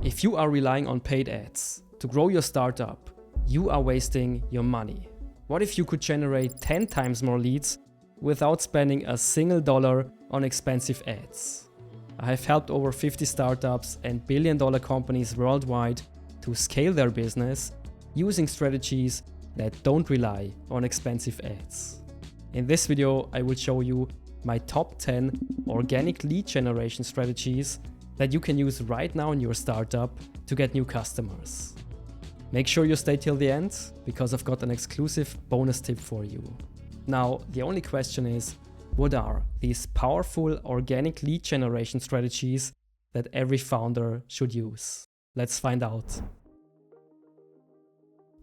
If you are relying on paid ads to grow your startup, you are wasting your money. What if you could generate 10 times more leads without spending a single dollar on expensive ads? I have helped over 50 startups and billion-dollar companies worldwide to scale their business using strategies that don't rely on expensive ads. In this video, I will show you my top 10 organic lead generation strategies that you can use right now in your startup to get new customers. Make sure you stay till the end, because I've got an exclusive bonus tip for you. Now, the only question is, what are these powerful organic lead generation strategies that every founder should use? Let's find out.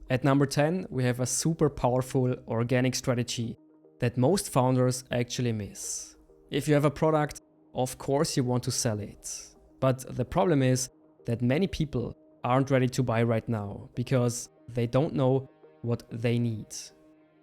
At number 10, we have a super powerful organic strategy that most founders actually miss. If you have a product, of course you want to sell it. But the problem is that many people aren't ready to buy right now because they don't know what they need.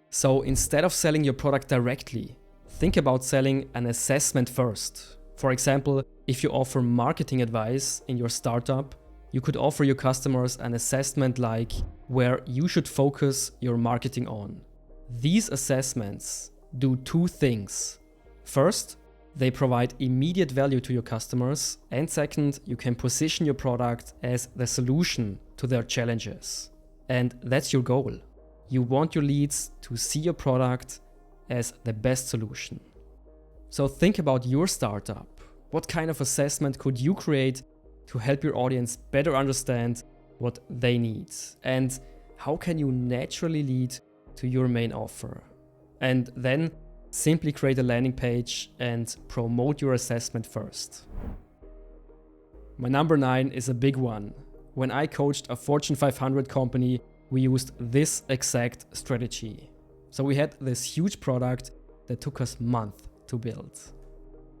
So instead of selling your product directly, think about selling an assessment first. For example, if you offer marketing advice in your startup, you could offer your customers an assessment like where you should focus your marketing on. These assessments do two things. First, they provide immediate value to your customers, and second, you can position your product as the solution to their challenges. And that's your goal. You want your leads to see your product as the best solution. So think about your startup. What kind of assessment could you create to help your audience better understand what they need? And how can you naturally lead to your main offer? And then simply create a landing page and promote your assessment first. My number 9 is a big one. When I coached a Fortune 500 company, we used this exact strategy. So we had this huge product that took us months to build.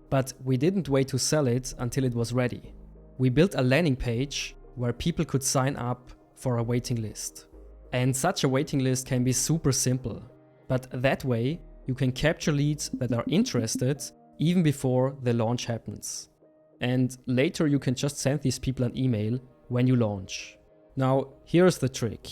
But we didn't wait to sell it until it was ready. We built a landing page where people could sign up for a waiting list. And such a waiting list can be super simple. But that way, you can capture leads that are interested even before the launch happens. And later you can just send these people an email when you launch. Now, here's the trick.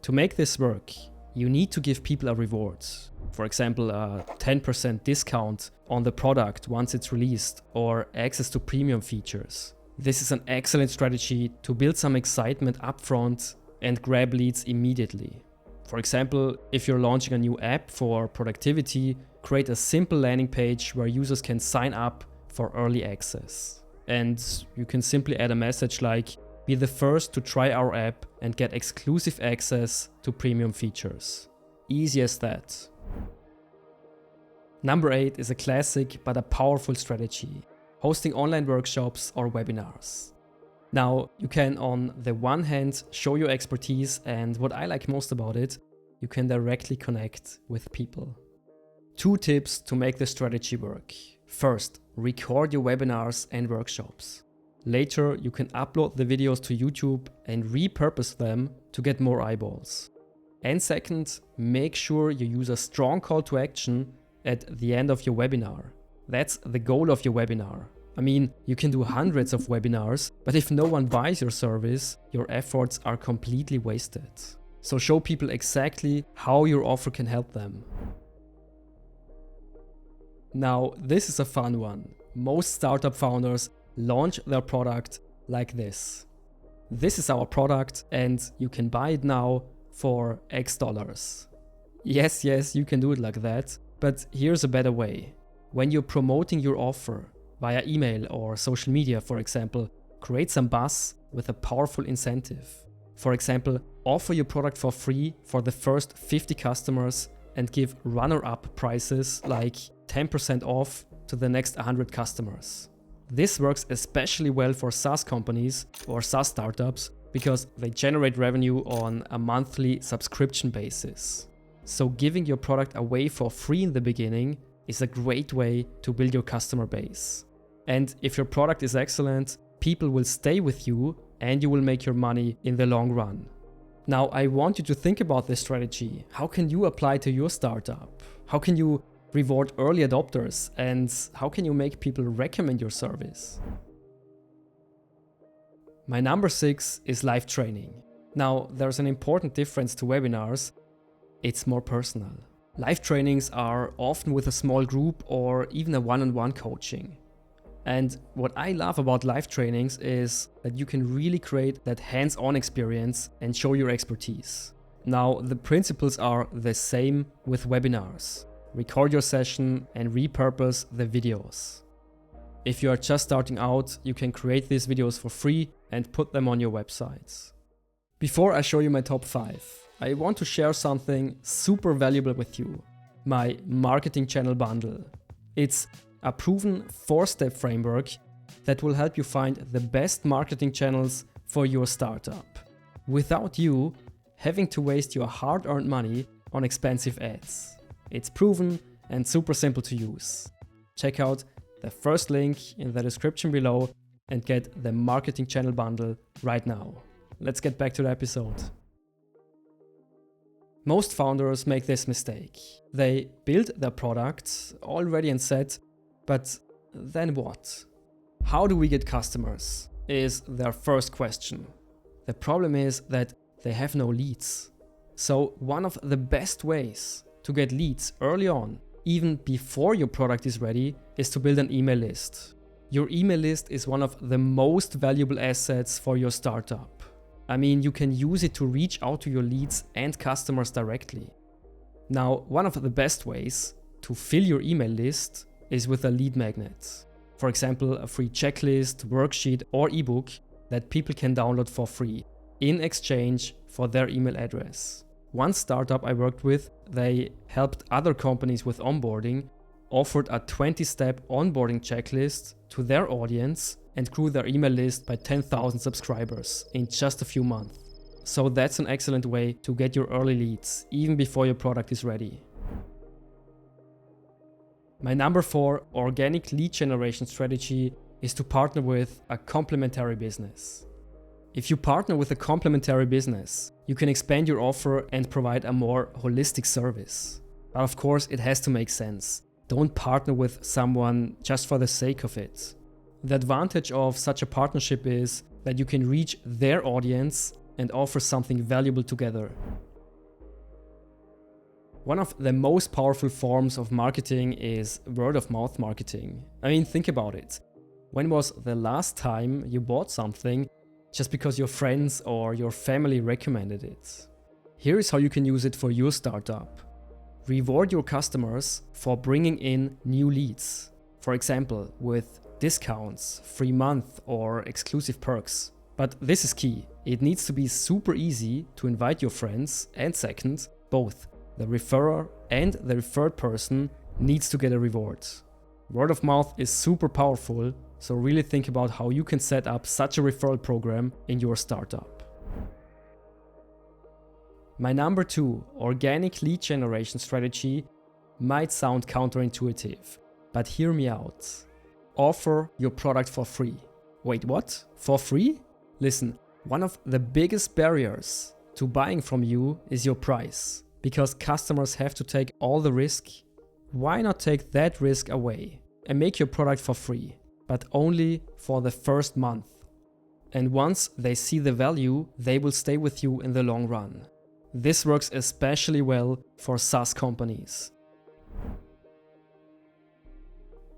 To make this work, you need to give people a reward. For example, a 10% discount on the product once it's released, or access to premium features. This is an excellent strategy to build some excitement upfront and grab leads immediately. For example, if you're launching a new app for productivity, create a simple landing page where users can sign up for early access. And you can simply add a message like, be the first to try our app and get exclusive access to premium features. Easy as that. Number 8 is a classic but a powerful strategy: hosting online workshops or webinars. Now, you can on the one hand show your expertise, and what I like most about it, you can directly connect with people. 2 tips to make the strategy work. First, record your webinars and workshops. Later, you can upload the videos to YouTube and repurpose them to get more eyeballs. And second, make sure you use a strong call to action at the end of your webinar. That's the goal of your webinar. I mean, you can do hundreds of webinars, but if no one buys your service, your efforts are completely wasted. So show people exactly how your offer can help them. Now, this is a fun one. Most startup founders launch their product like this. This is our product and you can buy it now for X dollars. Yes, you can do it like that, but here's a better way. When you're promoting your offer via email or social media, for example, create some buzz with a powerful incentive. For example, offer your product for free for the first 50 customers and give runner-up prices like 10% off to the next 100 customers. This works especially well for SaaS companies or SaaS startups because they generate revenue on a monthly subscription basis. So giving your product away for free in the beginning is a great way to build your customer base. And if your product is excellent, people will stay with you and you will make your money in the long run. Now, I want you to think about this strategy. How can you apply to your startup? How can you reward early adopters? And how can you make people recommend your service? My number 6 is live training. Now, there's an important difference to webinars. It's more personal. Live trainings are often with a small group or even a one-on-one coaching. And what I love about live trainings is that you can really create that hands-on experience and show your expertise. Now, the principles are the same with webinars. Record your session and repurpose the videos. If you are just starting out, you can create these videos for free and put them on your websites. Before I show you my top 5, I want to share something super valuable with you, my marketing channel bundle. It's a proven 4-step framework that will help you find the best marketing channels for your startup, without you having to waste your hard-earned money on expensive ads. It's proven and super simple to use. Check out the first link in the description below and get the marketing channel bundle right now. Let's get back to the episode. Most founders make this mistake. They build their product already and set, but then what? How do we get customers? Is their first question. The problem is that they have no leads. So one of the best ways to get leads early on, even before your product is ready, is to build an email list. Your email list is one of the most valuable assets for your startup. I mean, you can use it to reach out to your leads and customers directly. Now, one of the best ways to fill your email list is with a lead magnet. For example, a free checklist, worksheet, or ebook that people can download for free in exchange for their email address. One startup I worked with, they helped other companies with onboarding, offered a 20-step onboarding checklist to their audience and grew their email list by 10,000 subscribers in just a few months. So that's an excellent way to get your early leads, even before your product is ready. My number 4 organic lead generation strategy is to partner with a complementary business. If you partner with a complementary business, you can expand your offer and provide a more holistic service. But of course, it has to make sense. Don't partner with someone just for the sake of it. The advantage of such a partnership is that you can reach their audience and offer something valuable together. One of the most powerful forms of marketing is word-of-mouth marketing. I mean, think about it. When was the last time you bought something just because your friends or your family recommended it? Here is how you can use it for your startup. Reward your customers for bringing in new leads. For example, with discounts, free month, or exclusive perks. But this is key. It needs to be super easy to invite your friends, and second, both the referrer and the referred person needs to get a reward. Word of mouth is super powerful, so really think about how you can set up such a referral program in your startup. My number 2 organic lead generation strategy might sound counterintuitive, but hear me out. Offer your product for free. Wait, what? For free? Listen, one of the biggest barriers to buying from you is your price, because customers have to take all the risk. Why not take that risk away and make your product for free, but only for the first month? And once they see the value, they will stay with you in the long run. This works especially well for SaaS companies.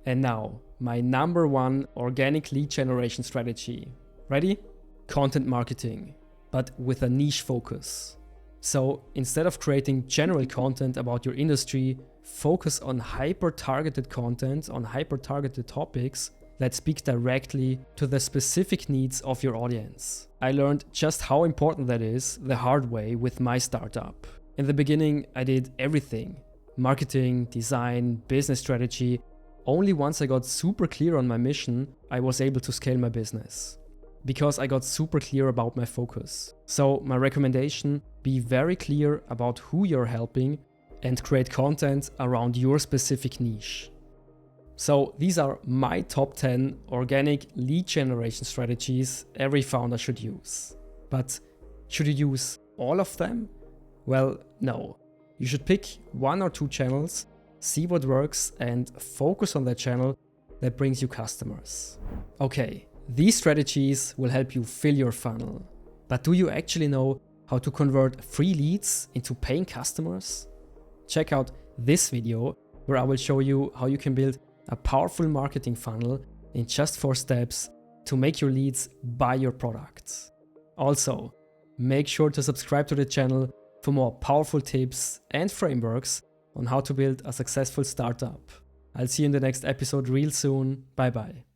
And now, my number 1 organic lead generation strategy. Ready? Content marketing, but with a niche focus. So instead of creating general content about your industry, focus on hyper-targeted content on hyper-targeted topics that speak directly to the specific needs of your audience. I learned just how important that is the hard way with my startup. In the beginning, I did everything: marketing, design, business strategy. Only once I got super clear on my mission, I was able to scale my business. Because I got super clear about my focus. So my recommendation, be very clear about who you're helping and create content around your specific niche. So these are my top 10 organic lead generation strategies every founder should use. But should you use all of them? Well, no. You should pick 1 or 2 channels, see what works, and focus on that channel that brings you customers. Okay, These strategies will help you fill your funnel. But do you actually know how to convert free leads into paying customers? Check out this video where I will show you how you can build a powerful marketing funnel in just 4 steps to make your leads buy your products. Also, make sure to subscribe to the channel for more powerful tips and frameworks on how to build a successful startup. I'll see you in the next episode real soon. Bye bye.